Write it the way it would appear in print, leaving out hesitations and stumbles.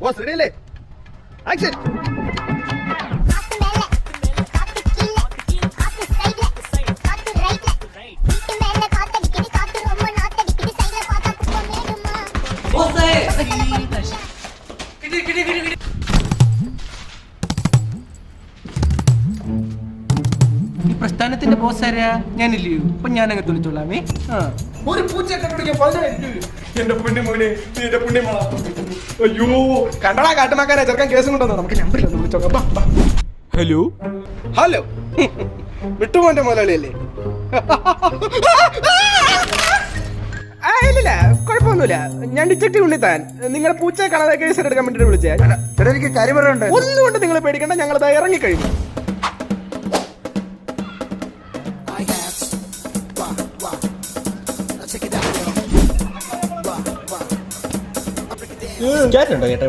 Boss ready അല്ലേ? Action. ഈ പ്രസ്ഥാനത്തിന്റെ ബോസ് ആരാ? ഞാനില്ലയോ? അപ്പൊ ഞാനങ്ങ് തുണിച്ചോളാമേ. ഒരു പൂച്ചയൊക്കെ പിടിക്കാൻ 10,000 രൂപ. എന്റെ പുണ്യമോനെ, നീ എന്റെ പുണ്യമോള. അയ്യോ കണ്ടടാ കാട്ടുമാക്കാരെ, ചെറുക്കൻ കേസും കൊണ്ടുവന്നു. നമുക്ക് നമ്പറിലൊന്ന് വിളിച്ചോക്കാം. Hello hello, വിട്ടുപോന്റെ മുതലാളിയല്ലേ? ഇല്ലില്ല, കുഴപ്പമൊന്നുമില്ല. ഞാൻ ഡിറ്റക്റ്റീവ് ഉണ്ണിത്താൻ. നിങ്ങളെ പൂച്ചയെ കാണാതെ കേസ് എടുക്കാൻ വേണ്ടിട്ട് വിളിച്ചേ. ചേട്ടാ എനിക്ക് കാര്യം പറയാനുണ്ട്. ഒന്നുകൊണ്ട് നിങ്ങൾ പേടിക്കണ്ട, ഞങ്ങളത് ഇറങ്ങിക്കഴിഞ്ഞു. ചേട്ടനുണ്ടോ ചേട്ടാ?